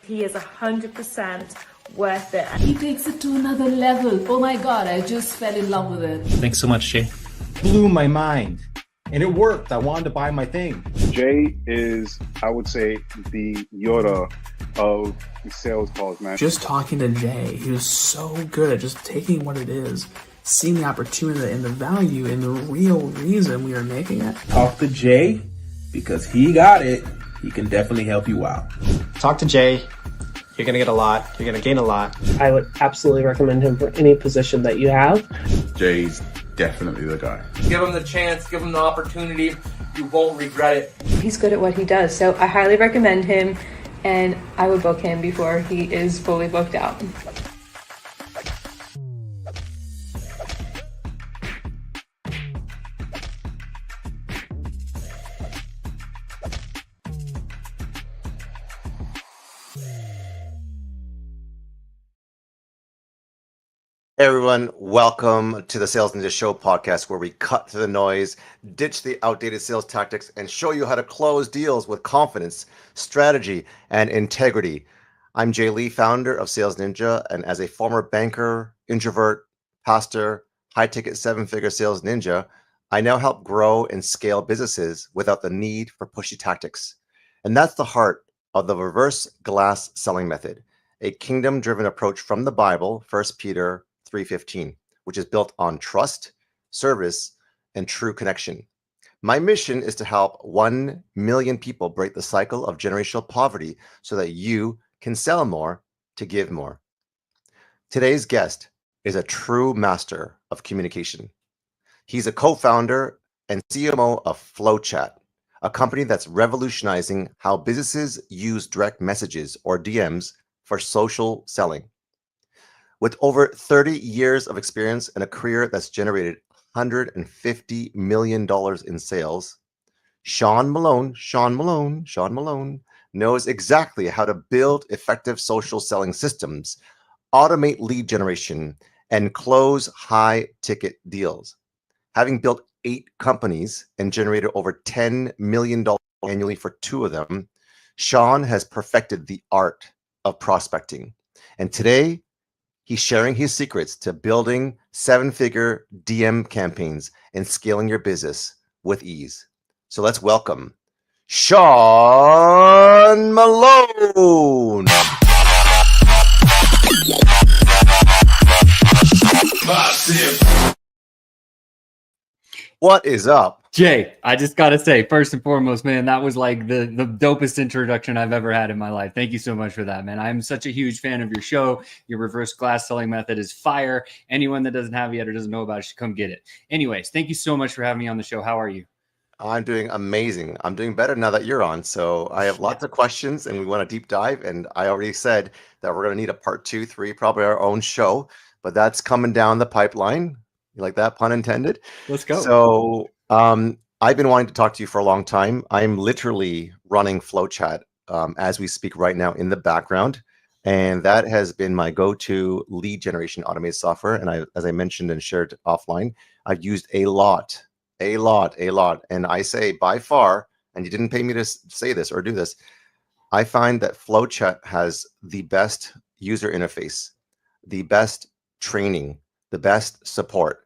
He is 100% worth it. He takes it to another level. Oh my God, I just fell in love with it. Thanks so much, Jay. Blew my mind. And it worked. I wanted to buy my thing. Jay is, I would say, the Yoda of the sales calls, man. Just talking to Jay, he was so good at just taking what it is, seeing the opportunity and the value and the real reason we are making it. Talk to Jay, because he got it. He can definitely help you out. Talk to Jay. You're going to get a lot. You're going to gain a lot. I would absolutely recommend him for any position that you have. Jay's definitely the guy. Give him the chance, give him the opportunity. You won't regret it. He's good at what he does, so I highly recommend him, and I would book him before he is fully booked out. Hey everyone, welcome to the Sales Ninja Show podcast, where we cut through the noise, ditch the outdated sales tactics, and show you how to close deals with confidence, strategy, and integrity. I'm Jay Lee, founder of Sales Ninja, and as a former banker, introvert, pastor, high-ticket seven-figure sales ninja, I now help grow and scale businesses without the need for pushy tactics. And that's the heart of the reverse glass selling method, a kingdom-driven approach from the Bible, 1 Peter 3:15, which is built on trust, service, and true connection. My mission is to help 1 million people break the cycle of generational poverty so that you can sell more to give more. Today's guest is a true master of communication. He's a co-founder and CMO of FlowChat, a company that's revolutionizing how businesses use direct messages or DMs for social selling. With over 30 years of experience and a career that's generated $150 million in sales, Sean Malone knows exactly how to build effective social selling systems, automate lead generation, and close high-ticket deals. Having built 8 companies and generated over $10 million annually for 2 of them, Sean has perfected the art of prospecting. And today, he's sharing his secrets to building 7-figure DM campaigns and scaling your business with ease. So let's welcome Sean Malone. What is up? Jay, I just got to say, first and foremost, man, that was like the dopest introduction I've ever had in my life. Thank you so much for that, man. I'm such a huge fan of your show. Your reverse glass selling method is fire. Anyone that doesn't have it yet or doesn't know about it should come get it. Anyways, thank you so much for having me on the show. How are you? I'm doing amazing. I'm doing better now that you're on. So I have lots of questions and we want to deep dive. And I already said that we're going to need a part 2, 3, probably our own show, but that's coming down the pipeline. You like that, pun intended? Let's go. So I've been wanting to talk to you for a long time. I'm literally running FlowChat as we speak right now in the background. And that has been my go-to lead generation automated software. And as I mentioned and shared offline, I've used a lot. And I say by far, and you didn't pay me to say this or do this, I find that FlowChat has the best user interface, the best training, the best support,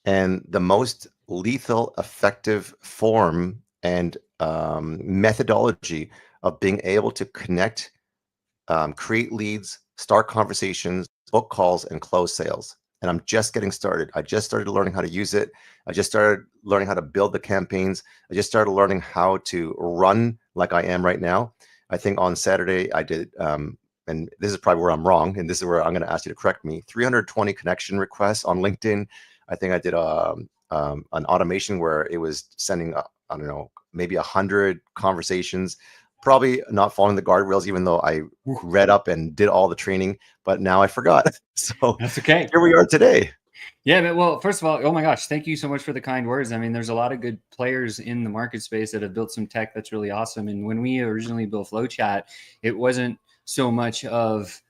and the most lethal, effective form and methodology of being able to connect, create leads, start conversations, book calls, and close sales. And I'm just getting started. I just started learning how to use it. I just started learning how to build the campaigns. I just started learning how to run like I am right now. I think on Saturday I did, and this is probably where I'm wrong, and this is where I'm going to ask you to correct me, 320 connection requests on LinkedIn. I think I did an automation where it was sending, I don't know, maybe 100 conversations, probably not following the guardrails, even though I read up and did all the training, but now I forgot. So that's okay. Here we are today. Yeah, but well, first of all, oh my gosh, thank you so much for the kind words. I mean, there's a lot of good players in the market space that have built some tech that's really awesome. And when we originally built FlowChat, it wasn't so much of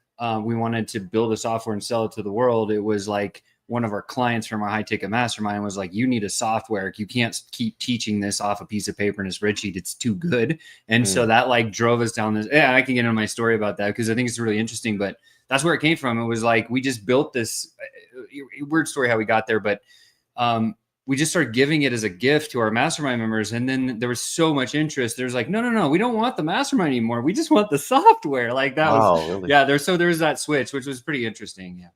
we wanted to build a software and sell it to the world. It was like, one of our clients from our high ticket mastermind was like, you need a software. You can't keep teaching this off a piece of paper and a spreadsheet. It's too good. And so that like drove us down this. Yeah, I can get into my story about that because I think it's really interesting, but that's where it came from. It was like, we just built this weird story how we got there, but we just started giving it as a gift to our mastermind members. And then there was so much interest. There's like, no, we don't want the mastermind anymore. We just want the software. Like that was, really? Yeah, there was that switch, which was pretty interesting. Yeah.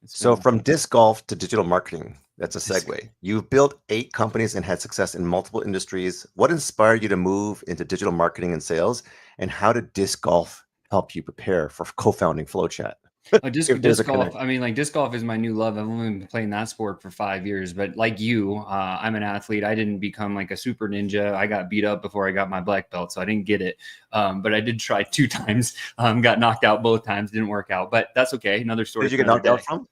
So from disc golf to digital marketing, that's a segue. You've built 8 companies and had success in multiple industries. What inspired you to move into digital marketing and sales? And how did disc golf help you prepare for co-founding FlowChat? Disc golf. I mean, like disc golf is my new love. I've only been playing that sport for 5 years, but like you, I'm an athlete. I didn't become like a super ninja. I got beat up before I got my black belt, so I didn't get it. But I did try 2 times. Got knocked out both times. Didn't work out, but that's okay. Another story. Did you get knocked out from?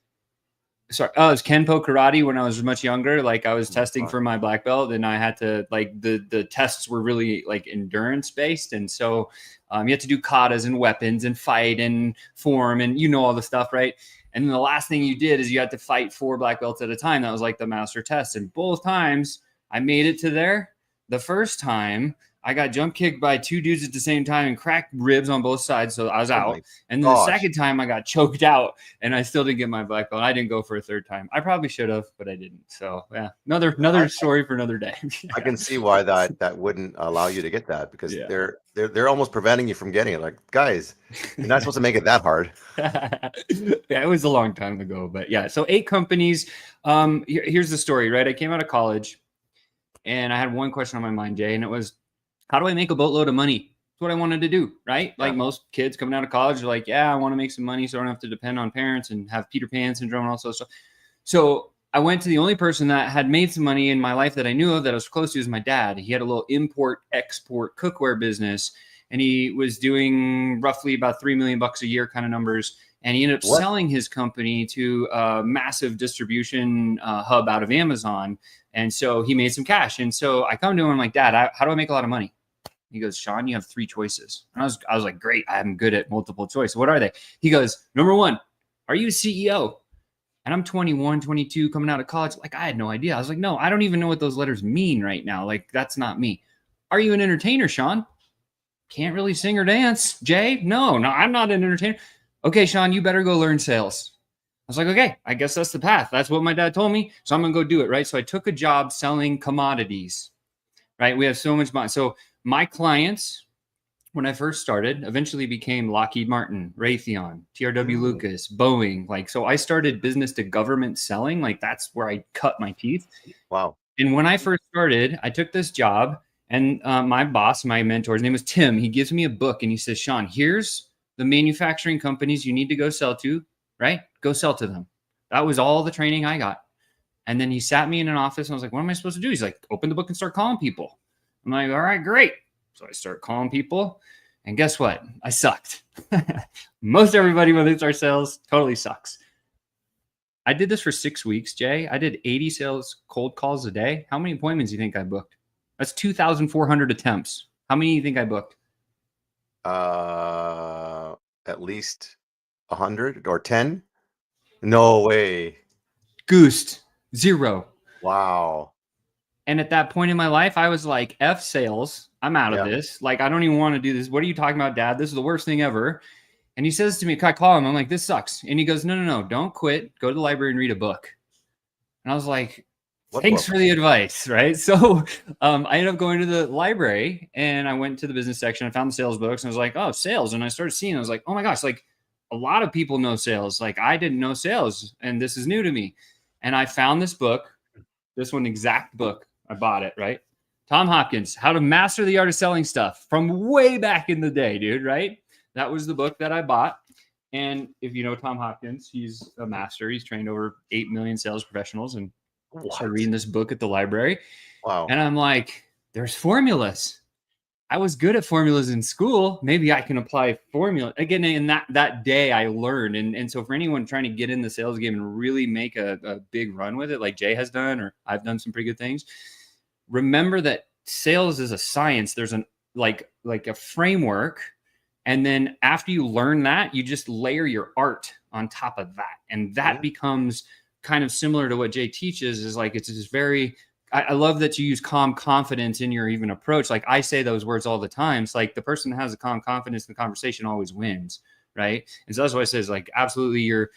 Sorry, it was Kenpo karate when I was much younger. Like I was testing for my black belt, and I had to like the tests were really like endurance based, and so you had to do katas and weapons and fight and form and all the stuff, right? And then the last thing you did is you had to fight 4 black belts at a time. That was like the master test, and both times I made it to there. The first time I got jump kicked by 2 dudes at the same time and cracked ribs on both sides. So I was out. And then the second time I got choked out and I still didn't get my black belt. I didn't go for a 3rd time. I probably should have, but I didn't. So yeah, another story for another day. I can see why that wouldn't allow you to get that, because they're almost preventing you from getting it. Like, guys, you're not supposed to make it that hard. Yeah, it was a long time ago, but yeah. So 8 companies. Here's the story, right? I came out of college and I had one question on my mind, Jay, and it was, how do I make a boatload of money? That's what I wanted to do, right? Like most kids coming out of college are like, yeah, I want to make some money so I don't have to depend on parents and have Peter Pan syndrome and all sorts of stuff. So I went to the only person that had made some money in my life that I knew of that I was close to was my dad. He had a little import-export cookware business, and he was doing roughly about $3 million a year kind of numbers. And he ended up selling his company to a massive distribution hub out of Amazon. And so he made some cash. And so I come to him, I'm like, Dad, how do I make a lot of money? He goes, Sean, you have 3 choices. And I was like, great, I'm good at multiple choice. What are they? He goes, number 1, are you a CEO? And I'm 21, 22, coming out of college. Like, I had no idea. I was like, no, I don't even know what those letters mean right now. Like, that's not me. Are you an entertainer, Sean? Can't really sing or dance. Jay? No, I'm not an entertainer. Okay, Sean, you better go learn sales. I was like, okay, I guess that's the path. That's what my dad told me. So I'm going to go do it, right? So I took a job selling commodities, right? We have so much money. So my clients, when I first started, eventually became Lockheed Martin, Raytheon, TRW Lucas, Boeing. Like, so I started business to government selling. Like, that's where I cut my teeth. Wow. And when I first started, I took this job, and my boss, my mentor, his name was Tim. He gives me a book and he says, Sean, here's the manufacturing companies you need to go sell to, right? Go sell to them. That was all the training I got. And then he sat me in an office and I was like, what am I supposed to do? He's like, open the book and start calling people. I'm like, all right, great. So I start calling people, and guess what? I sucked. Most everybody when they start sales totally sucks. I did this for 6 weeks, Jay. I did 80 sales cold calls a day. How many appointments do you think I booked? That's 2,400 attempts. How many do you think I booked? At least 100 or 10. No way. Goosed. 0. Wow. And at that point in my life, I was like, F sales. I'm out of this. Like, I don't even want to do this. What are you talking about, Dad? This is the worst thing ever. And he says to me, I call him. I'm like, this sucks. And he goes, no, don't quit. Go to the library and read a book. And I was like, thanks for the advice, right? So I ended up going to the library, and I went to the business section. I found the sales books, and I was like, oh, sales. And I started seeing, I was like, oh my gosh, like a lot of people know sales. Like, I didn't know sales, and this is new to me. And I found this book, this one exact book. I bought it, right? Tom Hopkins, How to Master the Art of Selling Stuff, from way back in the day, dude, right? That was the book that I bought. And if you know Tom Hopkins, he's a master. He's trained over 8 million sales professionals, and started reading this book at the library. Wow. And I'm like, there's formulas. I was good at formulas in school. Maybe I can apply formula. Again, in that day I learned. And so for anyone trying to get in the sales game and really make a big run with it, like Jay has done, or I've done some pretty good things, remember that sales is a science. There's like a framework. And then after you learn that, you just layer your art on top of that. And that becomes kind of similar to what Jay teaches is like, it's just very, I love that you use calm confidence in your even approach. Like I say those words all the time. It's like the person that has a calm confidence in the conversation always wins. Right. And so that's what I say is like, absolutely. You're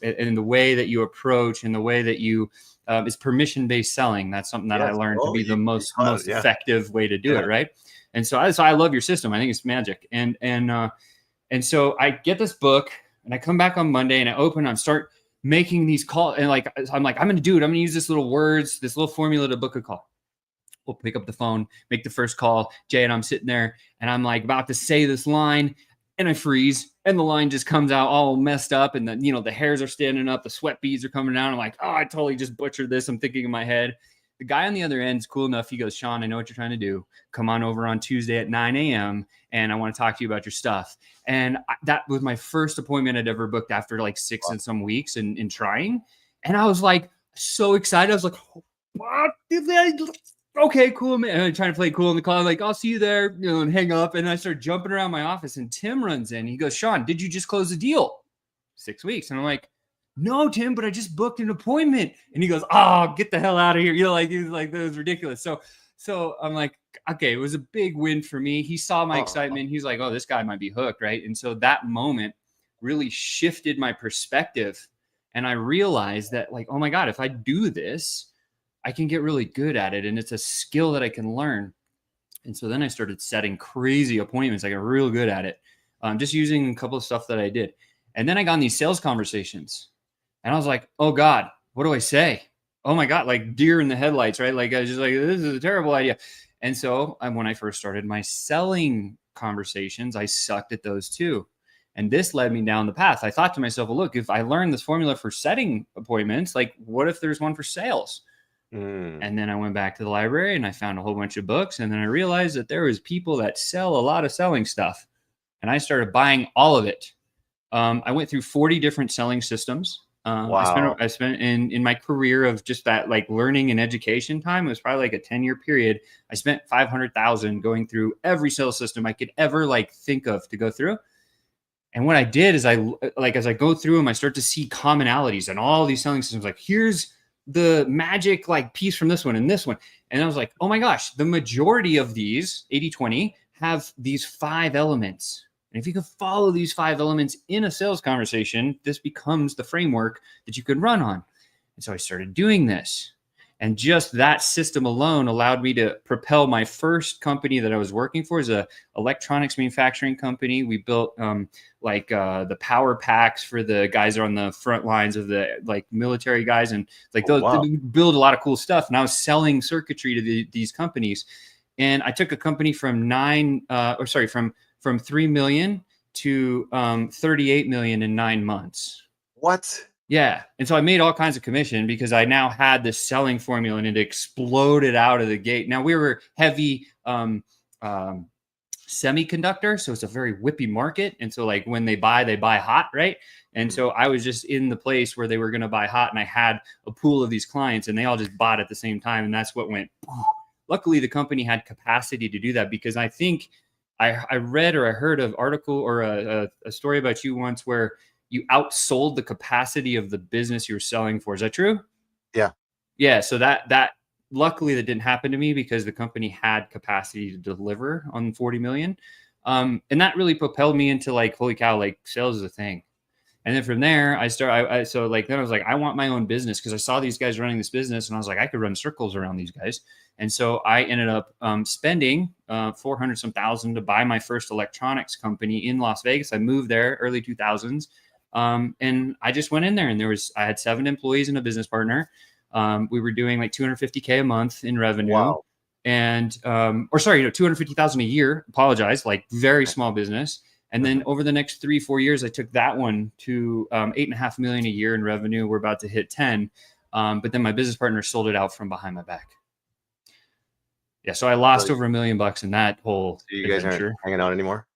in the way that you approach and the way that you, it's permission-based selling. That's something that I learned to be the most effective way to do it. Right. And so I love your system. I think it's magic. And so I get this book and I come back on Monday and I open, I start making these calls. And like, I'm going to do it. I'm going to use this little words, this little formula to book a call. We'll pick up the phone, make the first call. Jay and I'm sitting there and I'm like about to say this line and I freeze and the line just comes out all messed up. And then, the hairs are standing up, the sweat beads are coming down. I'm like, oh, I totally just butchered this. I'm thinking in my head. The guy on the other end is cool enough. He goes, Sean, I know what you're trying to do. Come on over on Tuesday at 9 a.m. and I want to talk to you about your stuff. And that was my first appointment I'd ever booked after like 6 and some weeks and trying. And I was like, so excited. I was like, what? Okay, cool, man. And I'm trying to play cool in the call. I'm like, I'll see you there, and hang up. And I start jumping around my office and Tim runs in. He goes, Sean, did you just close the deal? 6 weeks. And I'm like, no, Tim, but I just booked an appointment. And he goes, oh, get the hell out of here. He was like, that was ridiculous. So I'm like, okay, it was a big win for me. He saw my excitement. He's like, oh, this guy might be hooked. Right. And so that moment really shifted my perspective. And I realized that like, oh my God, if I do this, I can get really good at it. And it's a skill that I can learn. And so then I started setting crazy appointments. I got real good at it. Just using a couple of stuff that I did. And then I got in these sales conversations and I was like, oh God, what do I say? Oh my God, like deer in the headlights, right? Like I was just like, this is a terrible idea. And so when I first started my selling conversations, I sucked at those too. And this led me down the path. I thought to myself, well, look, if I learned this formula for setting appointments, like what if there's one for sales? And then I went back to the library and I found a whole bunch of books. And then I realized that there was people that sell a lot of selling stuff. And I started buying all of it. I went through 40 different selling systems. Wow. I spent in my career of just that like learning and education time. It was probably like a 10-year period. I spent $500,000 going through every sales system I could ever like think of to go through. And what I did is as I go through them, I start to see commonalities and all these selling systems. Like here's the magic like piece from this one and this one. And I was like, oh my gosh, the majority of these 80-20 have these 5 elements. And if you can follow these 5 elements in a sales conversation, this becomes the framework that you can run on. And so I started doing this. And just that system alone allowed me to propel my first company that I was working for is a electronics manufacturing company. We built the power packs for the guys that are on the front lines of the like military guys. And like they build a lot of cool stuff. And I was selling circuitry to these companies. And I took a company from 3 million to 38 million in 9 months. What? Yeah. And so I made all kinds of commission because I now had this selling formula and it exploded out of the gate. Now we were heavy semiconductor. So it's a very whippy market. And so like when they buy hot, right? And so I was just in the place where they were going to buy hot and I had a pool of these clients and they all just bought at the same time. And that's what went. Luckily, the company had capacity to do that because I think I read or I heard an article or a story about you once where you outsold the capacity of the business you're selling for. Is that true? Yeah. Yeah. So that luckily that didn't happen to me because the company had capacity to deliver on 40 million. And that really propelled me into like, holy cow, like sales is a thing. And then from there, then I was like, I want my own business because I saw these guys running this business and I was like, I could run circles around these guys. And so I ended up spending $400 some thousand to buy my first electronics company in Las Vegas. I moved there early 2000s. And I just went in there and I had 7 employees and a business partner. We were doing like $250K a month in revenue. Wow. And, 250,000 a year, apologize, like very small business. And then over the next 3-4 years, I took that one to 8.5 million a year in revenue. We're about to hit 10. But then my business partner sold it out from behind my back. Yeah. So I lost over $1 million in that whole you guys adventure. aren't hanging out anymore?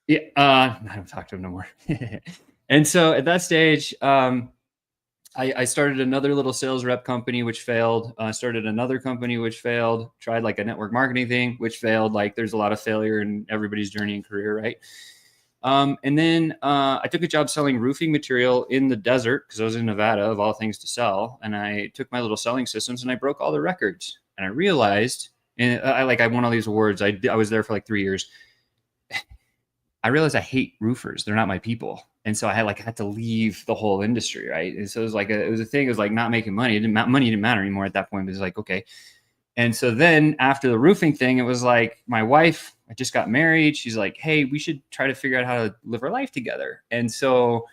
Yeah. I don't talk to him no more. And so at that stage, I started another little sales rep company, which failed. Started another company, which failed. Tried like a network marketing thing, which failed. Like there's a lot of failure in everybody's journey and career, right? And then I took a job selling roofing material in the desert because I was in Nevada, of all things to sell. And I took my little selling systems and I broke all the records. And I realized, and I won all these awards. I was there for like 3 years. I realized I hate roofers. They're not my people. And so I had to leave the whole industry, right? And so it was like it was a thing. It was like not making money. Money didn't matter anymore at that point. But it was like, okay. And so then after the roofing thing, it was like my wife, I just got married. She's like, hey, we should try to figure out how to live our life together. And so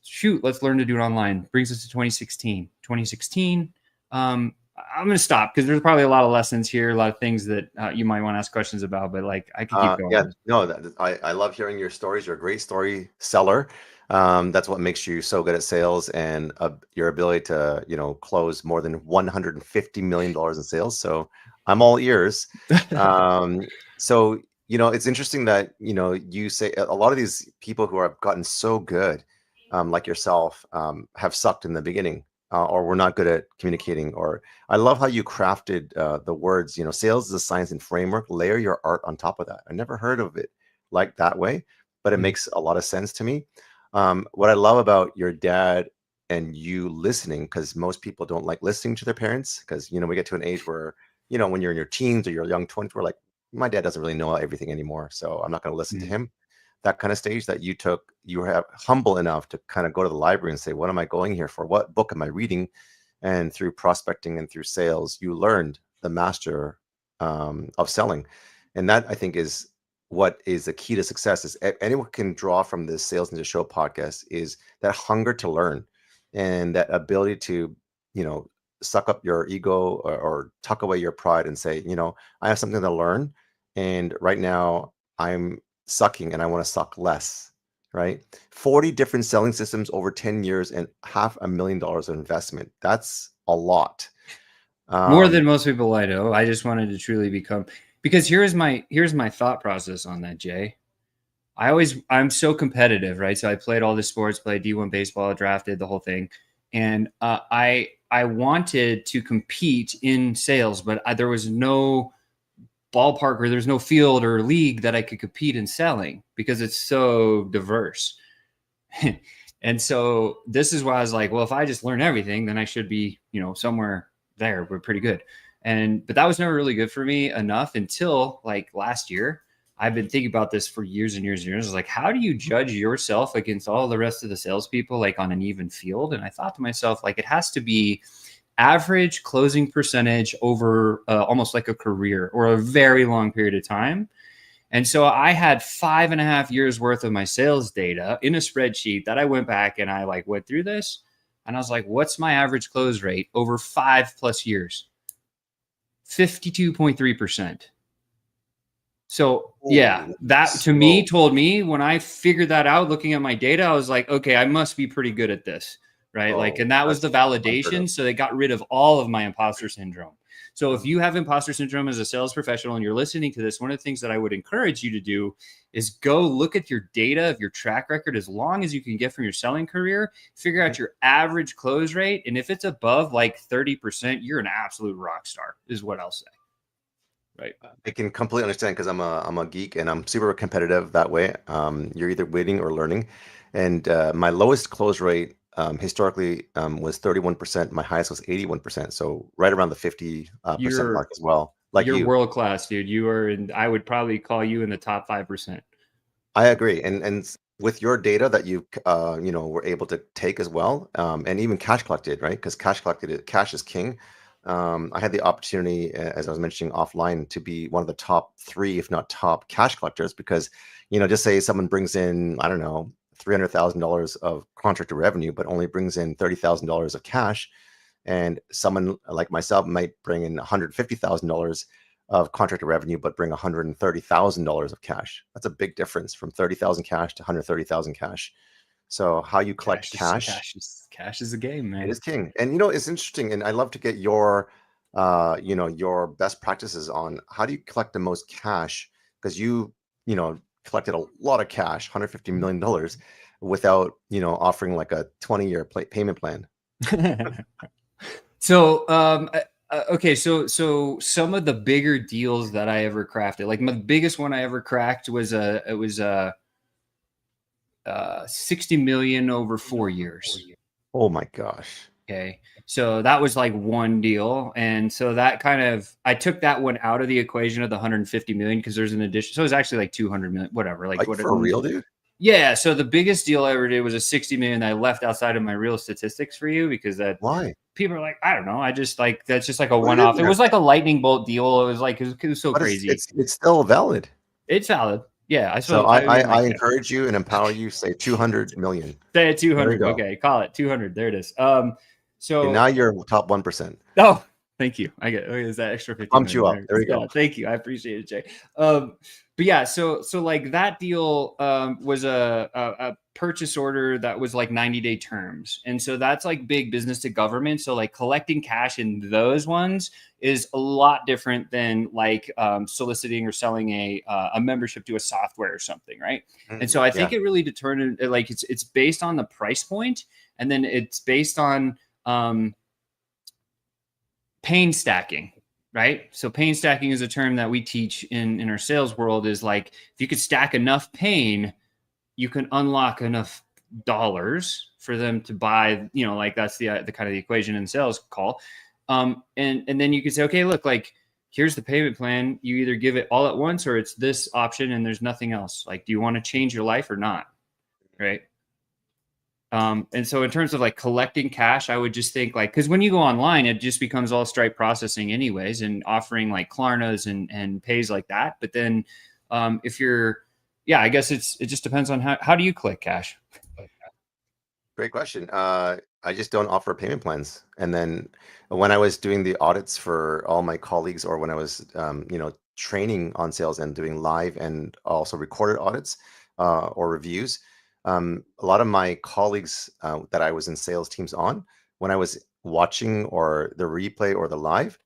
shoot, let's learn to do it online. Brings us to 2016. 2016, I'm going to stop because there's probably a lot of lessons here, a lot of things that you might want to ask questions about, but like I could keep going. Yeah, no, I love hearing your stories. You're a great story seller. That's what makes you so good at sales, and your ability to, close more than $150 million in sales. So I'm all ears. So, it's interesting that, you say a lot of these people who have gotten so good, like yourself, have sucked in the beginning, or were not good at communicating. Or I love how you crafted the words, sales is a science and framework, layer your art on top of that. I never heard of it like that way, but it makes a lot of sense to me. What I love about your dad and you listening, because most people don't like listening to their parents, because, we get to an age where, when you're in your teens or your young 20s, we're like, my dad doesn't really know everything anymore, so I'm not going to listen to him. That kind of stage that you took, you were humble enough to kind of go to the library and say, what am I going here for? What book am I reading? And through prospecting and through sales, you learned the master of selling. And that, I think, is what is the key to success. Is anyone can draw from this Sales Ninja Show podcast is that hunger to learn and that ability to, suck up your ego or tuck away your pride and say, I have something to learn. And right now I'm sucking and I want to suck less, right? 40 different selling systems over 10 years and $500,000 of investment. That's a lot. More than most people I know. I just wanted to truly become, because here's my thought process on that, Jay. I'm so competitive, right? So I played all the sports, played D1 baseball, drafted the whole thing. And I wanted to compete in sales, but there was no ballpark or there's no field or league that I could compete in selling because it's so diverse. And so this is why I was like, well, if I just learn everything, then I should be, somewhere there. We're pretty good. But that was never really good for me enough until like last year. I've been thinking about this for years and years and years. I was like, how do you judge yourself against all the rest of the salespeople, like on an even field? And I thought to myself, like, it has to be average closing percentage over almost like a career or a very long period of time. And so I had 5.5 years worth of my sales data in a spreadsheet that I went back and I went through this. And I was like, what's my average close rate over 5+ years? 52.3%. So yeah, that to me told me when I figured that out, looking at my data, I was like, okay, I must be pretty good at this. Right. And that was the validation. So they got rid of all of my imposter syndrome. So if you have imposter syndrome as a sales professional and you're listening to this, one of the things that I would encourage you to do is go look at your data of your track record as long as you can get from your selling career, figure out your average close rate. And if it's above like 30%, you're an absolute rock star is what I'll say. Right. I can completely understand because I'm a geek and I'm super competitive that way. You're either waiting or learning. And my lowest close rate historically was 31%. My highest was 81%. So right around the 50% mark as well. Like you're world class, dude. You are, and I would probably call you in the top 5%. I agree. And with your data that you were able to take as well, and even cash collected, right? Because cash is king. I had the opportunity, as I was mentioning offline, to be one of the top 3, if not top cash collectors, because, just say someone brings in, I don't know, $300,000 of contracted revenue, but only brings in $30,000 of cash. And someone like myself might bring in $150,000 of contracted revenue, but bring $130,000 of cash. That's a big difference from 30,000 cash to 130,000 cash. So how you collect cash is a game, man. It is king. And it's interesting, and I love to get your your best practices on how do you collect the most cash, because you collected a lot of cash, $150 million, without offering like a 20-year payment plan. So okay, so some of the bigger deals that I ever crafted, like the biggest one I ever cracked was 60 million over 4 years. Oh my gosh. Okay. So that was like one deal. And so that kind of, I took that one out of the equation of the 150 million because there's an addition. So it was actually like 200 million, whatever. Like for real, dude? Yeah. So the biggest deal I ever did was a 60 million that I left outside of my real statistics for you because that why people are like, I don't know. I just like, that's just like a one-off. It was like a lightning bolt deal. It was like, it was so crazy. It's still valid. It's valid. Yeah. I suppose. So I encourage you and empower you, say 200 million. Say 200. Okay. Call it 200. There it is. So okay, now you're top 1%. Oh, thank you. I get is that extra 50. Pumped you up. There you go. Thank you. I appreciate it, Jay. But yeah, so like that deal was a purchase order that was like 90-day terms. And so that's like big business to government. So like collecting cash in those ones is a lot different than like soliciting or selling a membership to a software or something, right? Mm-hmm. And so I think it really determined like it's based on the price point, and then it's based on pain stacking, right? So pain stacking is a term that we teach in our sales world is like, if you could stack enough pain, you can unlock enough dollars for them to buy, you know, like that's the kind of the equation in sales call. And then you could say, okay, look, like here's the payment plan. You either give it all at once or it's this option and there's nothing else. Like, do you want to change your life or not? Right. And so in terms of like collecting cash, I would just think like, because when you go online, it just becomes all Stripe processing anyways, and offering like Klarnas and pays like that. But then if you're, I guess it just depends on how do you collect cash? Great question. I just don't offer payment plans. And then when I was doing the audits for all my colleagues, or when I was, training on sales and doing live and also recorded audits or reviews, a lot of my colleagues that I was in sales teams on, when I was watching or the replay or the live,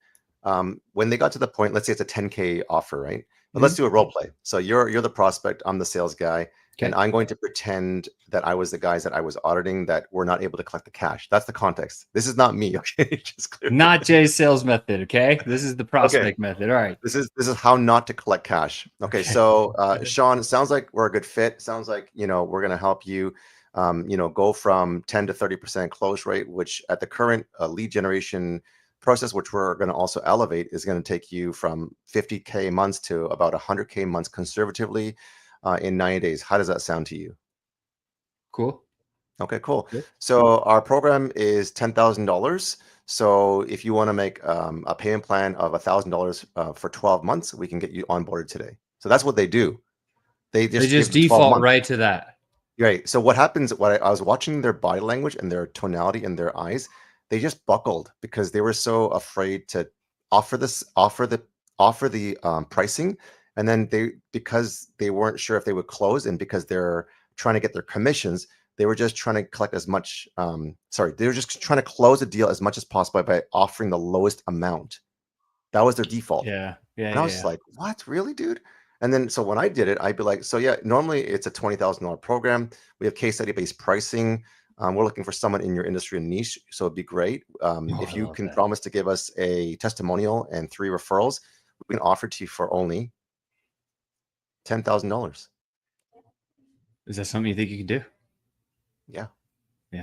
when they got to the point, let's say it's a 10K offer, right? But let's do a role play. So you're the prospect, I'm the sales guy, and I'm going to pretend that I was the guys that I was auditing that were not able to collect the cash. That's the context. This is not me, okay? Just clear. Not Jay's sales method, okay? This is the prospect method. All right. This is how not to collect cash. Okay, so Sean, it sounds like we're a good fit. Sounds like we're gonna help you go from 10 to 30% close rate, which at the current lead generation process, which we're going to also elevate, is going to take you from 50K months to about 100K months conservatively in 90 days. How does that sound to you? Cool. Okay, cool. Good. So our program is $10,000. So if you want to make a payment plan of $1,000 for 12 months, we can get you onboarded today. So that's what they do. They just default right to that. Right. So what happens, I was watching their body language and their tonality in their eyes, they just buckled because they were so afraid to offer the pricing. And then because they weren't sure if they would close, and because they're trying to get their commissions, they were just trying to collect as much. They were just trying to close a deal as much as possible by offering the lowest amount. That was their default. Yeah. And I was like, what, really, dude? And then, so when I did it, I'd be like, normally it's a $20,000 program. We have case study based pricing. We're looking for someone in your industry and niche. So it'd be great. If you can promise to give us a testimonial and 3 referrals, we can offer to you for only $10,000. Is that something you think you can do? Yeah.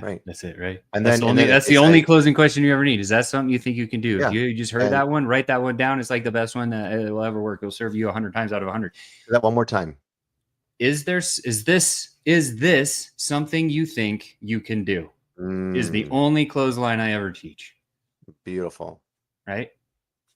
Right. That's it. Right. And that's the only closing question you ever need. Is that something you think you can do? Yeah. If you just heard that one, write that one down. It's like the best one that will ever work. It'll serve you 100 times out of 100. Say that one more time. Is this something you think you can do? Is the only clothesline I ever teach. Beautiful. Right?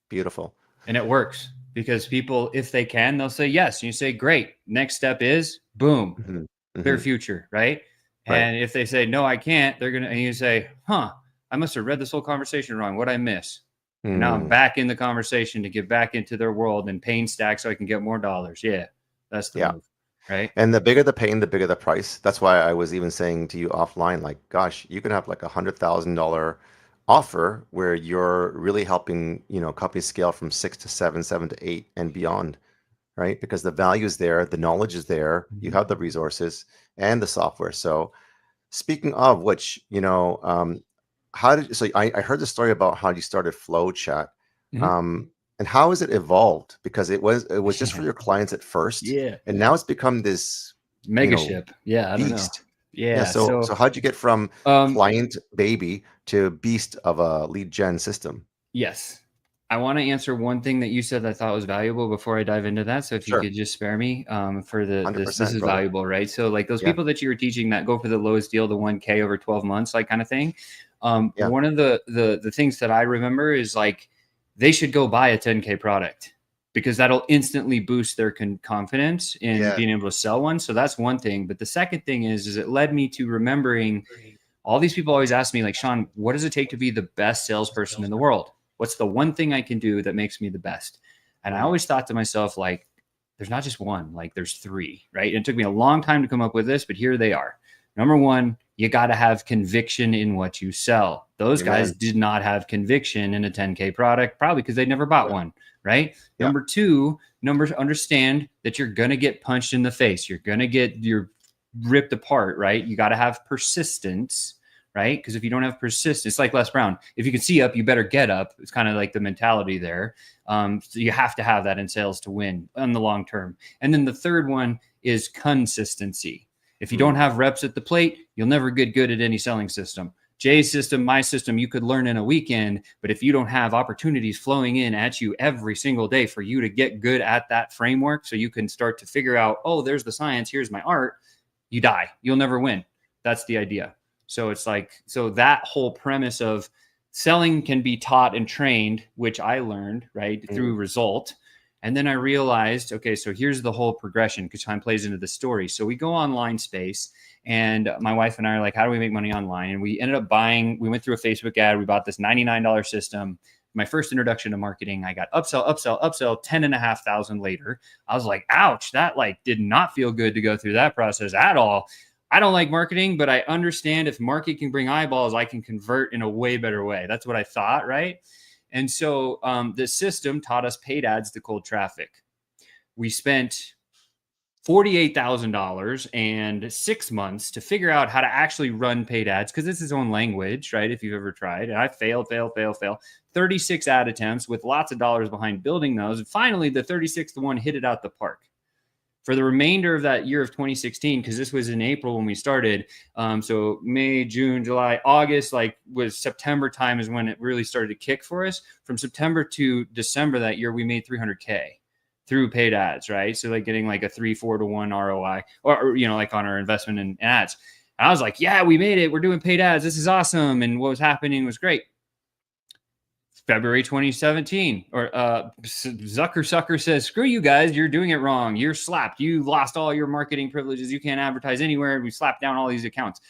Beautiful. And it works because people, if they can, they'll say yes. And you say, great. Next step is boom, clear future. Right? And if they say, no, I can't, and you say, I must have read this whole conversation wrong. What'd I miss? And now I'm back in the conversation to get back into their world and pain stack so I can get more dollars. Yeah. That's the move. Right. And the bigger the pain, the bigger the price. That's why I was even saying to you offline, like, gosh, you can have like $100,000 offer where you're really helping, companies scale from 6 to 7, 7 to 8 and beyond, right? Because the value is there, the knowledge is there, you have the resources and the software. So speaking of which, I heard the story about how you started Flow Chat. And how has it evolved? Because it was just for your clients at first. Yeah. And now it's become this Mega ship. Yeah, I don't know. beast. Yeah. So how'd you get from client baby to beast of a lead gen system? Yes. I want to answer one thing that you said that I thought was valuable before I dive into that. So if you could just spare me for this is brother. valuable, right? So like those people that you were teaching that go for the lowest deal, the 1K over 12 months, like kind of thing. One of the things that I remember is like they should go buy a 10K product because that'll instantly boost their confidence in being able to sell one. So that's one thing. But the second thing is it led me to remembering all these people always ask me like, Sean, what does it take to be the best salesperson in the world? What's the one thing I can do that makes me the best? And I always thought to myself, like, there's not just one, like there's three, right? And it took me a long time to come up with this, but here they are. Number one, you got to have conviction in what you sell. Those guys did not have conviction in a 10K product, probably because they never bought one, right? Number two, understand that you're going to get punched in the face. You're going to get ripped apart, right? You got to have persistence, right? Because if you don't have persistence, it's like Les Brown. If you can see up, you better get up. It's kind of like the mentality there. So you have to have that in sales to win on the long term. And then the third one is consistency. If you don't have reps at the plate, you'll never get good at any selling system. Jay's system, my system, you could learn in a weekend. But if you don't have opportunities flowing in at you every single day for you to get good at that framework so you can start to figure out, oh, there's the science, here's my art, you die. You'll never win. That's the idea. So it's like, so that whole premise of selling can be taught and trained, which I learned, right, through result. And then I realized, okay, so here's the whole progression because time plays into the story. So we go online space and my wife and I are like, how do we make money online? And we ended up we went through a Facebook ad. We bought this $99 system. My first introduction to marketing, I got upsell, 10,500 later. I was like, ouch, that like did not feel good to go through that process at all. I don't like marketing, but I understand if market can bring eyeballs, I can convert in a way better way. That's what I thought, right? And so the system taught us paid ads to cold traffic. We spent $48,000 and 6 months to figure out how to actually run paid ads because it's its own language, right? If you've ever tried. And I failed. 36 ad attempts with lots of dollars behind building those. And finally, the 36th one hit it out the park. For the remainder of that year of 2016, because this was in April when we started. So May, June, July, August, like was September time is when it really started to kick for us. From September to December that year, we made $300K through paid ads, right? So like getting like a 3-4 to 1 ROI or you know, like on our investment in ads. And I was like, yeah, we made it. We're doing paid ads. This is awesome. And what was happening was great. February 2017, or Zucker says, screw you guys, you're doing it wrong. You're slapped. You lost all your marketing privileges. You can't advertise anywhere. We slapped down all these accounts.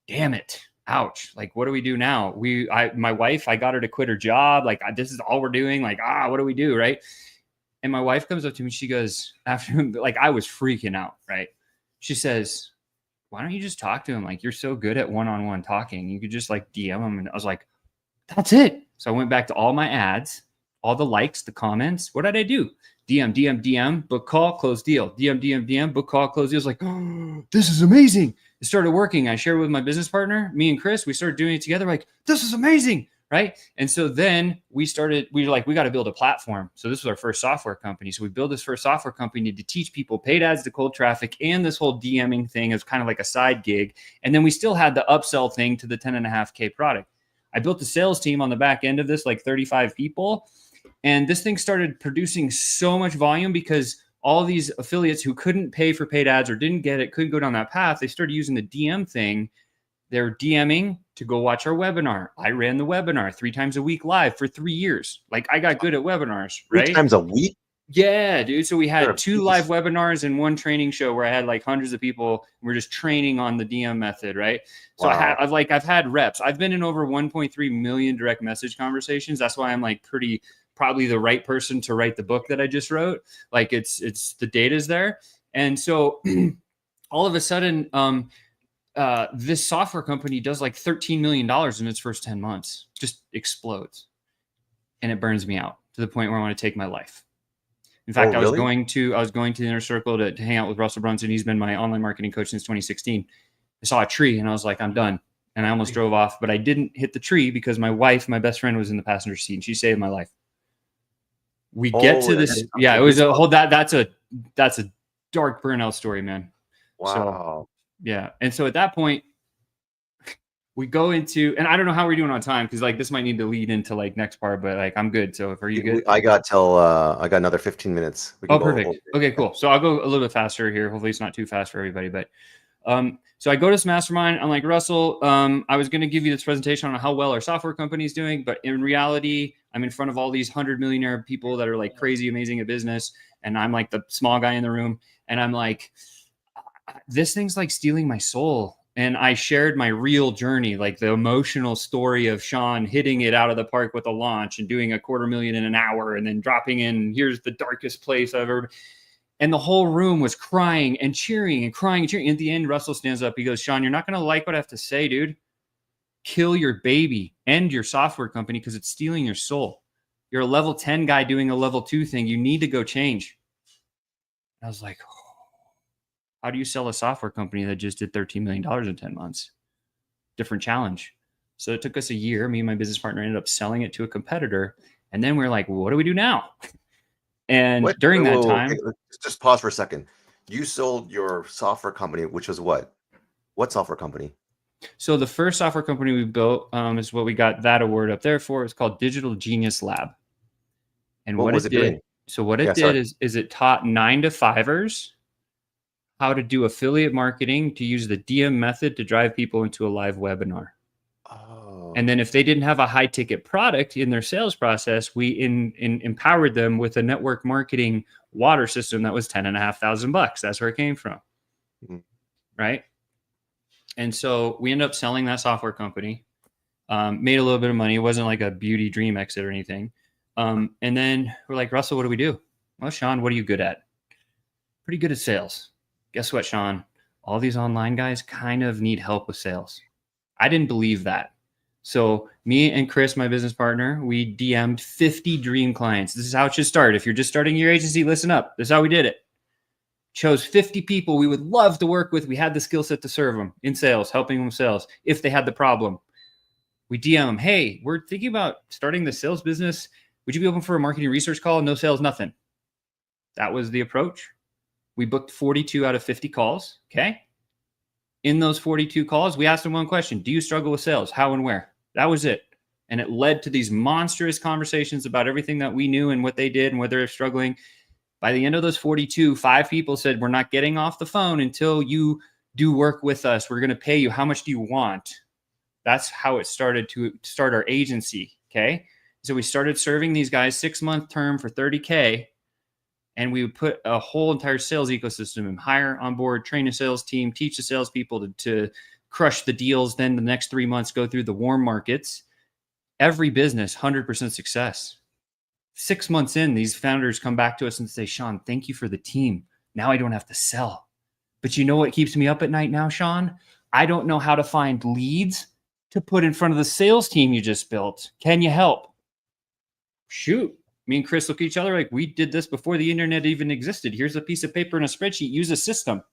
Damn it. Ouch. Like, what do we do now? My wife, I got her to quit her job. Like, this is all we're doing. Like, what do we do? Right. And my wife comes up to me. She goes, after, like, I was freaking out. Right. She says, why don't you just talk to him? Like, you're so good at one-on-one talking. You could just like DM him. And I was like, that's it. So I went back to all my ads, all the likes, the comments. What did I do? DM, book call, close deal. DM, book call, close deal. I was like, oh, this is amazing. It started working. I shared it with my business partner, me and Chris. We started doing it together. Like, this is amazing, right? And so then we were like, we got to build a platform. So this was our first software company. So we built this first software company to teach people paid ads to cold traffic and this whole DMing thing is kind of like a side gig. And then we still had the upsell thing to the 10.5K product. I built a sales team on the back end of this, like 35 people. And this thing started producing so much volume because all these affiliates who couldn't pay for paid ads or didn't get it, couldn't go down that path. They started using the DM thing. They're DMing to go watch our webinar. I ran the webinar 3 times a week live for 3 years. Like I got good at webinars, right? 3 times a week? Yeah, dude. So we had 2 live webinars and 1 training show where I had like hundreds of people. We're just training on the DM method, right? So wow. I've had reps. I've been in over 1.3 million direct message conversations. That's why I'm like probably the right person to write the book that I just wrote. Like it's the data's there. And so all of a sudden, this software company does like $13 million in its first 10 months, just explodes. And it burns me out to the point where I want to take my life. In fact, I was going to the Inner Circle to hang out with Russell Brunson. He's been my online marketing coach since 2016. I saw a tree and I was like, I'm done. And I almost drove off, but I didn't hit the tree because my wife, my best friend, was in the passenger seat and she saved my life. We get to this. Yeah, it was a whole, that's a dark burnout story, man. Wow. So, yeah. And so at that point, we go into, and I don't know how we're doing on time, because like this might need to lead into like next part, but like I'm good. So if are you good? I got another 15 minutes. We can Oh, perfect. Okay, cool. So I'll go a little bit faster here. Hopefully it's not too fast for everybody. But so I go to this mastermind. I'm like, Russell, I was going to give you this presentation on how well our software company is doing, but in reality, I'm in front of all these 100 millionaire people that are like crazy amazing at business, and I'm like the small guy in the room, and I'm like, this thing's like stealing my soul. And I shared my real journey, like the emotional story of Sean hitting it out of the park with a launch and doing $250,000 in an hour and then dropping in, here's the darkest place I've ever. And the whole room was crying and cheering and crying and cheering. At the end, Russell stands up. He goes, Sean, you're not going to like what I have to say, dude. Kill your baby, end your software company, because it's stealing your soul. You're a level 10 guy doing a level 2 thing. You need to go change. I was like, how do you sell a software company that just did $13 million in 10 months? Different challenge. So it took us a year. Me and my business partner ended up selling it to a competitor. And then we're like, well, what do we do now? And during that time, okay, just pause for a second. You sold your software company, which was what? What software company? So the first software company we built is what we got that award up there for. It's called Digital Genius Lab. And what it did, doing? So what it did is it taught 9-to-5ers how to do affiliate marketing to use the DM method to drive people into a live webinar. Oh. And then if they didn't have a high ticket product in their sales process, we empowered them with a network marketing water system that was $10,500. That's where it came from. Mm-hmm. Right. And so we ended up selling that software company, made a little bit of money. It wasn't like a beauty dream exit or anything. And then we're like, Russell, what do we do? Well, Sean, what are you good at? Pretty good at sales. Guess what, Sean? All these online guys kind of need help with sales. I didn't believe that. So me and Chris, my business partner, we DM'd 50 dream clients. This is how it should start. If you're just starting your agency, listen up. This is how we did it. Chose 50 people we would love to work with. We had the skill set to serve them in sales, helping them sales if they had the problem. We DM them, hey, we're thinking about starting the sales business. Would you be open for a marketing research call? No sales, nothing. That was the approach. We booked 42 out of 50 calls, okay? In those 42 calls, we asked them one question. Do you struggle with sales? How and where? That was it. And it led to these monstrous conversations about everything that we knew and what they did and whether they're struggling. By the end of those 42, 5 people said, we're not getting off the phone until you do work with us. We're going to pay you. How much do you want? That's how it started to start our agency, okay? So we started serving these guys 6-month term for $30K. And we would put a whole entire sales ecosystem and hire on board, train a sales team, teach the salespeople to crush the deals. Then the next 3 months, go through the warm markets. Every business, 100% success. 6 months in, these founders come back to us and say, Sean, thank you for the team. Now I don't have to sell. But you know what keeps me up at night now, Sean? I don't know how to find leads to put in front of the sales team you just built. Can you help? Shoot. Me and Chris look at each other like, we did this before the internet even existed. Here's a piece of paper and a spreadsheet. Use a system.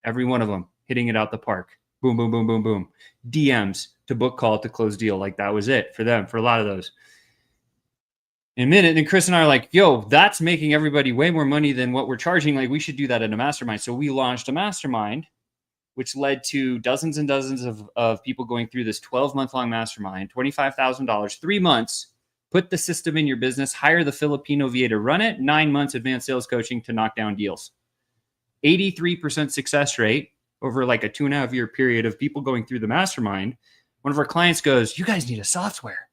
Every one of them hitting it out the park. Boom, boom, boom, boom, boom. DMs to book call to close deal. Like that was it for them, for a lot of those. In a minute, and Chris and I are like, yo, that's making everybody way more money than what we're charging. Like we should do that in a mastermind. So we launched a mastermind, which led to dozens and dozens of people going through this 12-month-long mastermind, $25,000, 3 months. Put the system in your business, hire the Filipino VA to run it, 9 months advanced sales coaching to knock down deals. 83% success rate over like a 2.5-year period of people going through the mastermind. One of our clients goes, you guys need a software.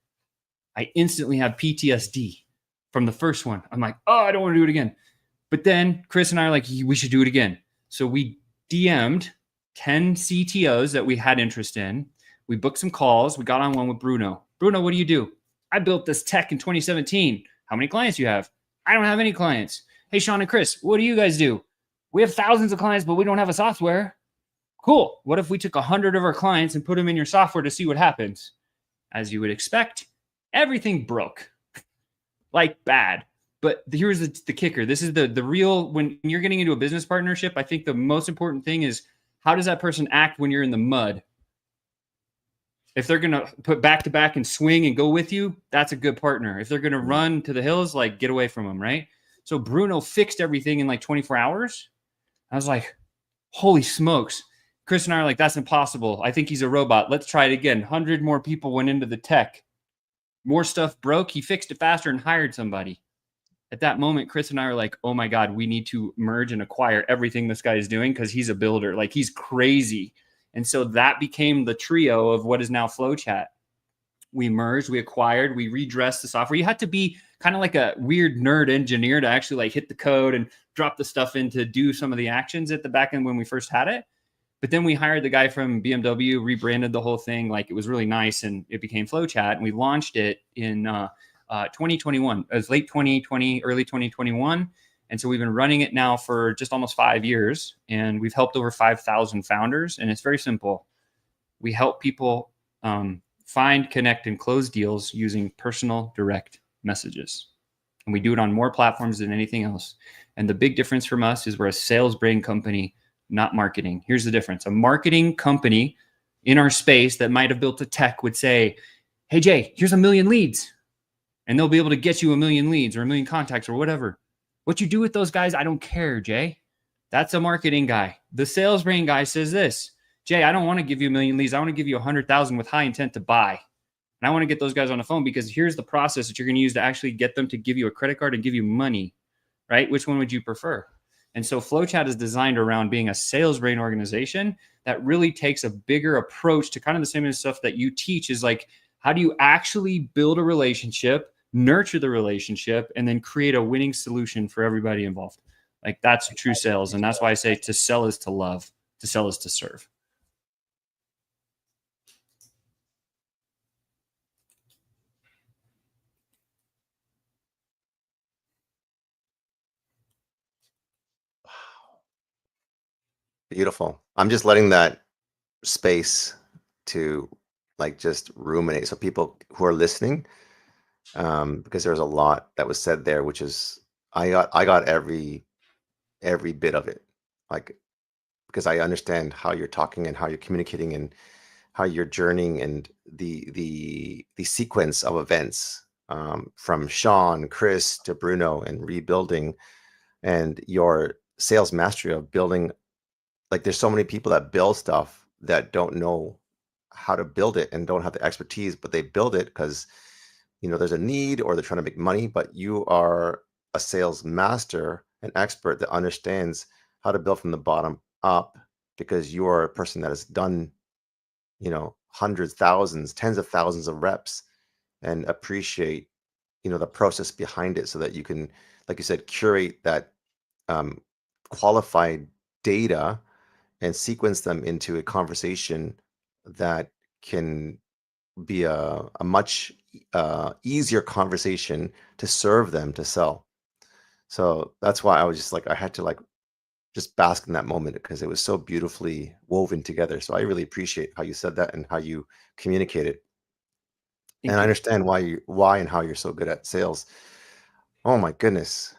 I instantly have PTSD from the first one. I'm like, oh, I don't want to do it again. But then Chris and I are like, we should do it again. So we DM'd 10 CTOs that we had interest in. We booked some calls. We got on one with Bruno. Bruno, what do you do? I built this tech in 2017. How many clients do you have? I don't have any clients. Hey, Sean and Chris, what do you guys do? We have thousands of clients, but we don't have a software. Cool. What if we took 100 of our clients and put them in your software to see what happens? As you would expect, everything broke. Like bad. But here's the kicker. This is the real, when you're getting into a business partnership, I think the most important thing is how does that person act when you're in the mud? If they're going to put back to back and swing and go with you, that's a good partner. If they're going to run to the hills, like get away from them, right? So Bruno fixed everything in like 24 hours. I was like, Holy smokes. Chris and I are like, that's impossible. I think he's a robot. Let's try it again. 100 more people went into the tech. More stuff broke. He fixed it faster and hired somebody. At that moment, Chris and I are like, oh my God, we need to merge and acquire everything this guy is doing because he's a builder. Like, he's crazy. And so that became the trio of what is now FlowChat. We merged, we acquired, we redressed the software. You had to be kind of like a weird nerd engineer to actually like hit the code and drop the stuff in to do some of the actions at the back end when we first had it. But then we hired the guy from BMW, rebranded the whole thing. Like, it was really nice, and it became FlowChat, and we launched it in 2021. It was late 2020, early 2021. And so we've been running it now for just almost 5 years, and we've helped over 5,000 founders. And it's very simple. We help people find, connect, and close deals using personal direct messages. And we do it on more platforms than anything else. And the big difference from us is we're a sales brain company, not marketing. Here's the difference. A marketing company in our space that might have built a tech would say, hey, Jay, here's 1 million leads. And they'll be able to get you 1 million leads or 1 million contacts or whatever. What you do with those guys, I don't care, Jay. That's a marketing guy. The sales brain guy says this, Jay, I don't want to give you 1 million leads. I want to give you 100,000 with high intent to buy. And I want to get those guys on the phone because here's the process that you're going to use to actually get them to give you a credit card and give you money, right? Which one would you prefer? And so FlowChat is designed around being a sales brain organization that really takes a bigger approach to kind of the same stuff that you teach, is like, how do you actually build a relationship, nurture the relationship, and then create a winning solution for everybody involved? Like, that's true sales. And that's why I say to sell is to love, to sell is to serve. Beautiful. I'm just letting that space to like just ruminate. So people who are listening, because there's a lot that was said there, which is I got every bit of it, like, because I understand how you're talking and how you're communicating and how you're journeying and the sequence of events, from Sean, Chris to Bruno, and rebuilding, and your sales mastery of building. Like, there's so many people that build stuff that don't know how to build it and don't have the expertise, but they build it because, you know, there's a need or they're trying to make money. But you are a sales master, an expert that understands how to build from the bottom up, because you are a person that has done, you know, hundreds, thousands, tens of thousands of reps, and appreciate, you know, the process behind it, so that you can, like you said, curate that qualified data and sequence them into a conversation that can be a much easier conversation to serve them, to sell. So that's why I was just like, I had to like just bask in that moment, because it was so beautifully woven together. So I really appreciate how you said that and how you communicate it. And I understand why and how you're so good at sales. Oh my goodness.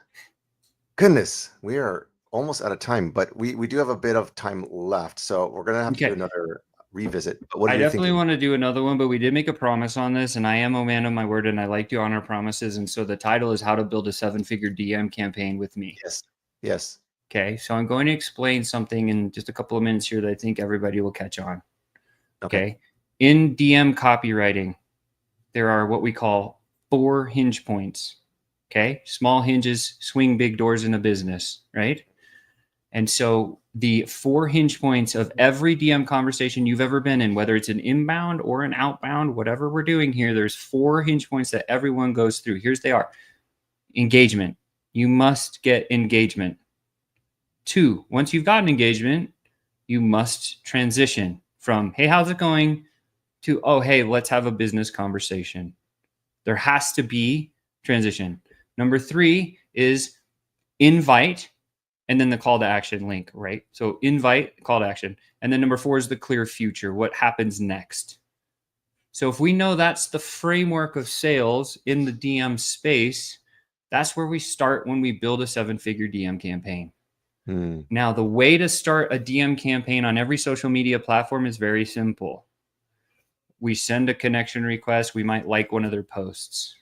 We are almost out of time, but we do have a bit of time left, so we're gonna have to do another revisit. But what I definitely want to do another one, but we did make a promise on this, and I am a man of my word, and I like to honor promises. And so the title is How to Build a 7-Figure DM Campaign with Me. Yes. Okay, so I'm going to explain something in just a couple of minutes here that I think everybody will catch on. Okay. In DM copywriting, there are what we call 4 hinge points. Okay, small hinges swing big doors in a business, right? And so the 4 hinge points of every DM conversation you've ever been in, whether it's an inbound or an outbound, whatever we're doing here, there's 4 hinge points that everyone goes through. Here's they are. Engagement. You must get engagement. 2, once you've gotten engagement, you must transition from, hey, how's it going? To, oh, hey, let's have a business conversation. There has to be transition. Number 3 is invite, and then the call to action link, right? So invite, call to action. And then number 4 is the clear future. What happens next? So if we know that's the framework of sales in the DM space, that's where we start when we build a 7-figure DM campaign. Now, the way to start a DM campaign on every social media platform is very simple. We send a connection request. We might like one of their posts.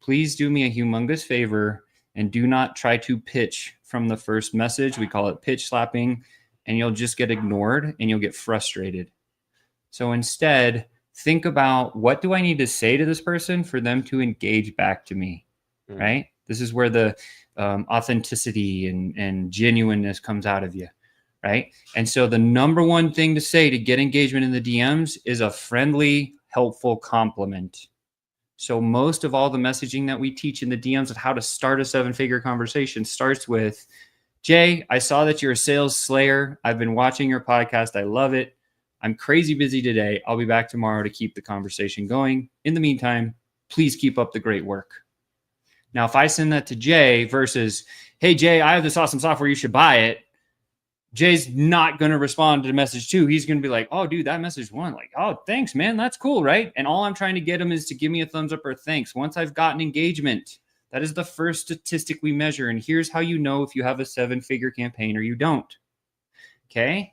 Please do me a humongous favor and do not try to pitch from the first message. We call it pitch slapping. and you'll just get ignored and you'll get frustrated. So instead, think about, what do I need to say to this person for them to engage back to me, right? This is where the authenticity and genuineness comes out of you, right? And so the number one thing to say to get engagement in the DMs is a friendly, helpful compliment. So most of all the messaging that we teach in the DMs of how to start a 7-figure conversation starts with, Jay, I saw that you're a sales slayer. I've been watching your podcast. I love it. I'm crazy busy today. I'll be back tomorrow to keep the conversation going. In the meantime, please keep up the great work. Now, if I send that to Jay versus, hey, Jay, I have this awesome software. You should buy it. Jay's not going to respond to the message 2. He's going to be like, oh, dude, that message 1. Like, oh, thanks, man. That's cool, right? And all I'm trying to get him is to give me a thumbs up or thanks. Once I've gotten engagement, that is the first statistic we measure. And here's how you know if you have a 7-figure campaign or you don't. Okay?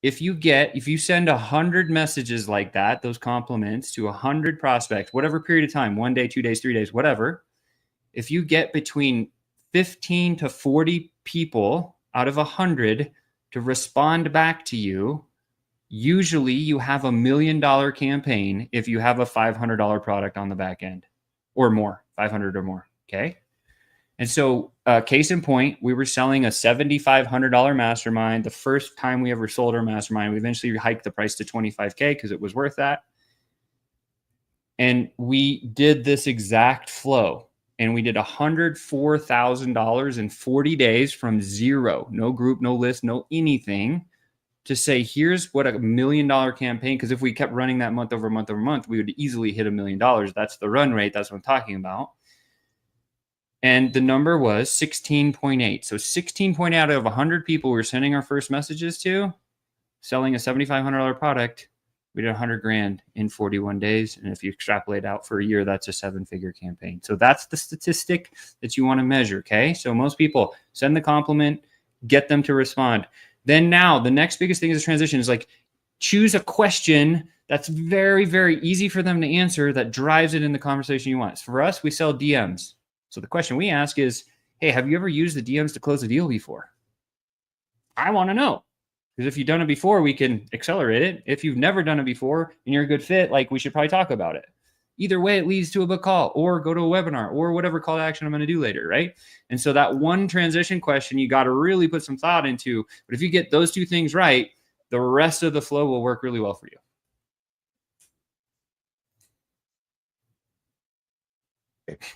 If you send 100 messages like that, those compliments to 100 prospects, whatever period of time, 1 day, 2 days, 3 days, whatever, if you get between 15 to 40 people out of 100 to respond back to you, usually you have $1 million campaign if you have a $500 product on the back end or more, 500 or more. Okay. And so case in point, we were selling a $7,500 mastermind. The first time we ever sold our mastermind, we eventually hiked the price to $25K because it was worth that. And we did this exact flow. And we did $104,000 in 40 days from zero, no group, no list, no anything, to say, here's what $1 million campaign. Because if we kept running that month over month over month, we would easily hit $1 million. That's the run rate. That's what I'm talking about. And the number was 16.8. So 16.8 out of 100 people we were sending our first messages to, selling a $7,500 product, we did 100 grand in 41 days. And if you extrapolate out for a year, that's a 7-figure campaign. So that's the statistic that you want to measure. Okay. So most people send the compliment, get them to respond. Then now the next biggest thing is transition is like, choose a question that's very, very easy for them to answer that drives it in the conversation you want. So for us, we sell DMs. So the question we ask is, hey, have you ever used the DMs to close a deal before? I want to know. Because if you've done it before, we can accelerate it. If you've never done it before and you're a good fit, like, we should probably talk about it. Either way, it leads to a book call or go to a webinar or whatever call to action I'm going to do later, right? And so that one transition question, you got to really put some thought into. But if you get those 2 things right, the rest of the flow will work really well for you. Okay.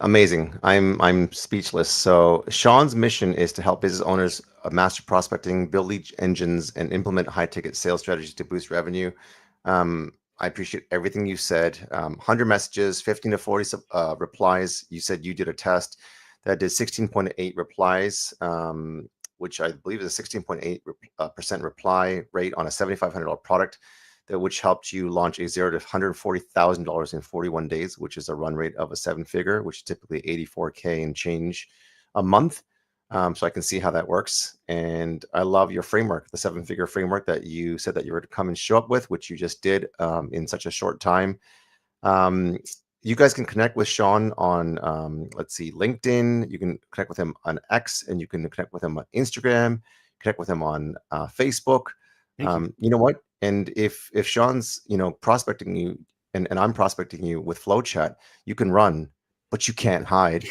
Amazing. I'm speechless. So Sean's mission is to help business owners master prospecting, build lead engines, and implement high-ticket sales strategies to boost revenue. I appreciate everything you said. 100 messages, 15 to 40 replies. You said you did a test that did 16.8 replies, which I believe is a 16.8% reply rate on a $7,500 product, which helped you launch a $0 to $140,000 in 41 days, which is a run rate of a 7-figure, which is typically $84K and change a month. So I can see how that works. And I love your framework, the 7-figure framework that you said that you were to come and show up with, which you just did in such a short time. You guys can connect with Sean on, let's see, LinkedIn. You can connect with him on X, and you can connect with him on Instagram, connect with him on Facebook. You know what? And if Sean's, prospecting you and I'm prospecting you with FlowChat, you can run, but you can't hide.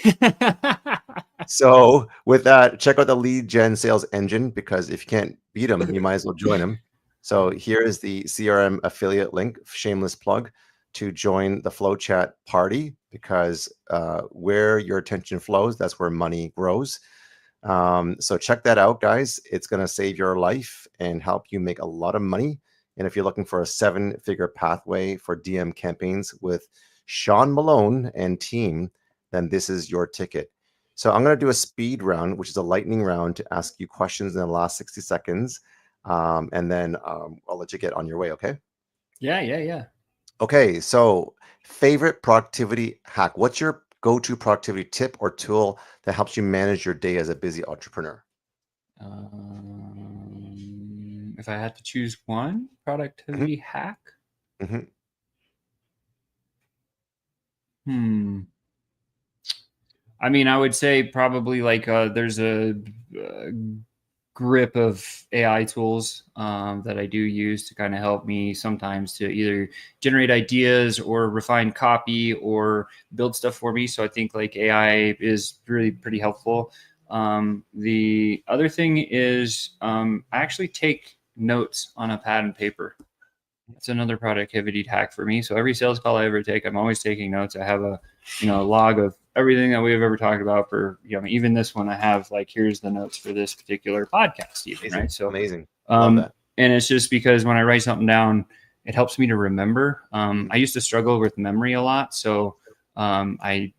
So with that, check out the lead gen sales engine, because if you can't beat them, you might as well join them. So here is the CRM affiliate link, shameless plug, to join the FlowChat party, because where your attention flows, that's where money grows. So check that out, guys. It's going to save your life and help you make a lot of money. And if you're looking for a 7-figure pathway for DM campaigns with Sean Malone and team, then this is your ticket. So I'm going to do a speed round, which is a lightning round, to ask you questions in the last 60 seconds. And then I'll let you get on your way. Okay. Yeah. Okay. So favorite productivity hack. What's your go-to productivity tip or tool that helps you manage your day as a busy entrepreneur? If I had to choose one productivity hack, I mean, I would say probably like there's a grip of AI tools that I do use to kind of help me sometimes to either generate ideas or refine copy or build stuff for me. So I think like AI is really pretty helpful. The other thing is I actually take notes on a pad and paper. It's another productivity hack for me. So every sales call I ever take, I'm always taking notes. I have a, log of everything that we've ever talked about for, even this one. I have like, here's the notes for this particular podcast, even, Amazing. right? So amazing. Love that. And it's just because when I write something down, it helps me to remember. I used to struggle with memory a lot, so I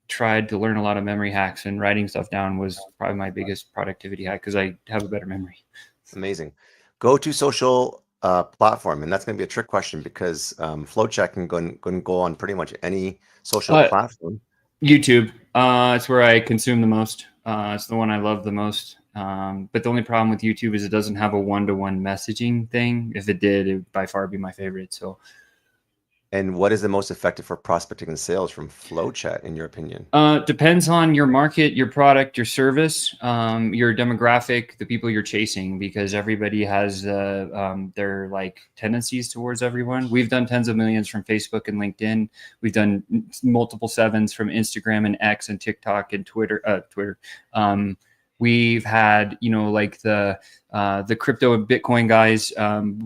tried to learn a lot of memory hacks, and writing stuff down was probably my biggest productivity hack because I have a better memory. Amazing. Go to social platform, and that's going to be a trick question because FlowChat can go on pretty much any social platform. YouTube, it's where I consume the most. It's the one I love the most. But the only problem with YouTube is it doesn't have a one-to-one messaging thing. If it did, it would by far be my favorite. So. And what is the most effective for prospecting and sales from FlowChat, in your opinion? Depends on your market, your product, your service, your demographic, the people you're chasing, because everybody has their like tendencies towards everyone. We've done tens of millions from Facebook and LinkedIn. We've done multiple sevens from Instagram and X and TikTok and Twitter. We've had, like the crypto and Bitcoin guys.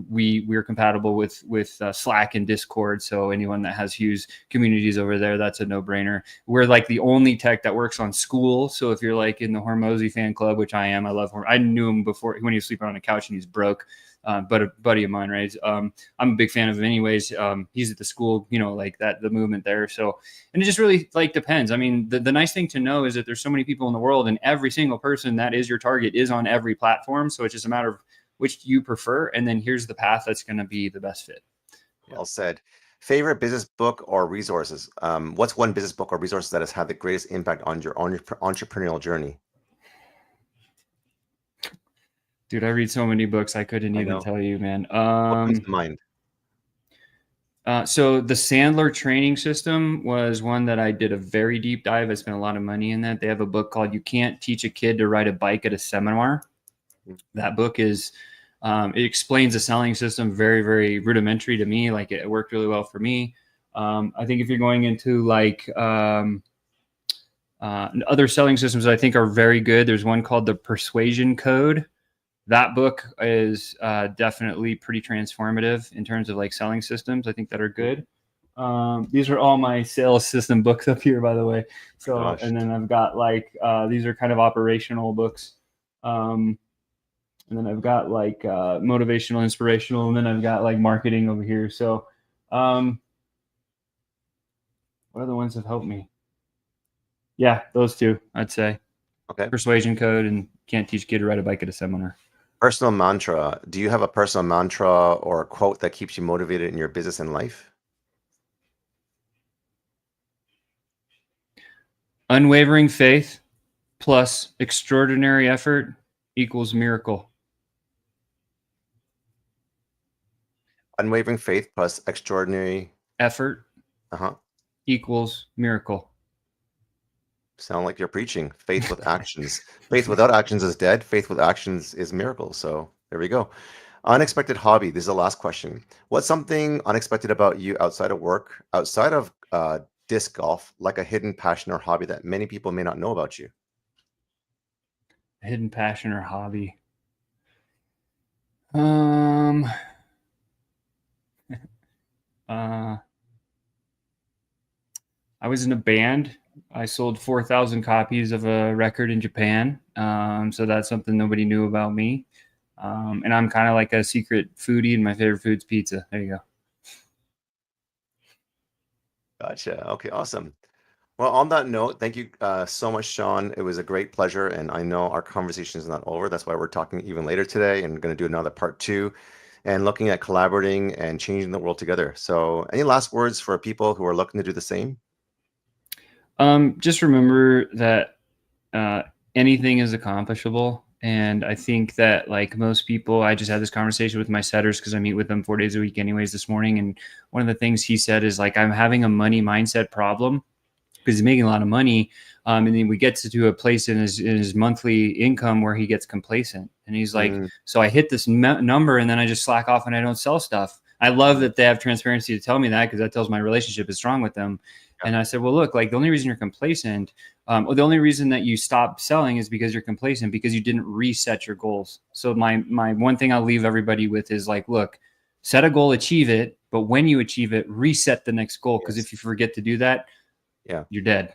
We're compatible with Slack and Discord. So anyone that has huge communities over there, that's a no-brainer. We're like the only tech that works on school. So if you're like in the Hormozy fan club, which I am, I love him. I knew him before when he was sleeping on a couch and he's broke. But a buddy of mine, right? I'm a big fan of him anyways. He's at the school, like that, the movement there. So, and it just really like depends. I mean, the nice thing to know is that there's so many people in the world, and every single person that is your target is on every platform. So it's just a matter of which you prefer. And then here's the path that's going to be the best fit. Well said. Favorite business book or resources? What's one business book or resource that has had the greatest impact on your entrepreneurial journey? Dude, I read so many books. I couldn't even tell you, man. What comes to mind? So the Sandler training system was one that I did a very deep dive. I spent a lot of money in that. They have a book called "You Can't Teach a Kid to Ride a Bike at a Seminar." That book is, it explains the selling system very, very rudimentary to me. Like it worked really well for me. I think if you're going into like other selling systems that I think are very good, there's one called the Persuasion Code. That book is definitely pretty transformative in terms of like selling systems, I think, that are good. These are all my sales system books up here, by the way. So, and then I've got like, these are kind of operational books. And then I've got like motivational, inspirational, and then I've got like marketing over here. So what are the ones that helped me? Yeah, those two, I'd say. Okay. Persuasion Code and Can't Teach a Kid to Ride a Bike at a Seminar. Personal mantra. Do you have a personal mantra or a quote that keeps you motivated in your business and life? Unwavering faith plus extraordinary effort equals miracle. Unwavering faith plus extraordinary effort equals miracle. Sound like you're preaching. Faith with actions. Faith without actions is dead. Faith with actions is miracle. So there we go. Unexpected hobby. This is the last question. What's something unexpected about you outside of work, outside of disc golf, like a hidden passion or hobby that many people may not know about you? A hidden passion or hobby. I was in a band. I sold 4,000 copies of a record in Japan. So that's something nobody knew about me. And I'm kind of like a secret foodie, and my favorite food's pizza. There you go. Gotcha. Okay, awesome. Well, on that note, thank you so much, Sean. It was a great pleasure. And I know our conversation is not over. That's why we're talking even later today and going to do another part 2 and looking at collaborating and changing the world together. So any last words for people who are looking to do the same? Just remember that anything is accomplishable. And I think that like most people, I just had this conversation with my setters because I meet with them 4 days a week anyways this morning. And one of the things he said is like, I'm having a money mindset problem. because he's making a lot of money. And then we get to a place in his monthly income where he gets complacent. And he's like, so I hit this number and then I just slack off and I don't sell stuff. I love that they have transparency to tell me that, because that tells my relationship is strong with them. Yeah. And I said, well, look, like the only reason you're complacent, or the only reason that you stop selling is because you're complacent, because you didn't reset your goals. So my one thing I'll leave everybody with is like, look, set a goal, achieve it. But when you achieve it, reset the next goal. Because if you forget to do that, you're dead.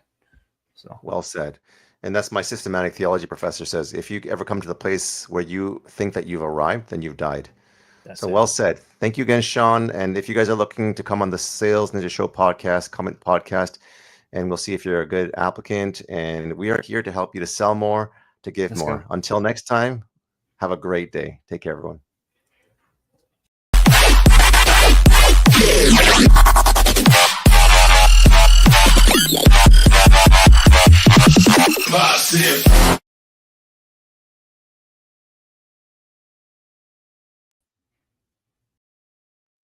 So well said. And that's my systematic theology professor says, if you ever come to the place where you think that you've arrived, then you've died. So well said. Thank you again, Sean. And if you guys are looking to come on the Sales Ninja Show podcast, comment podcast, and we'll see if you're a good applicant. And we are here to help you to sell more, to give more. Until next time, have a great day. Take care, everyone.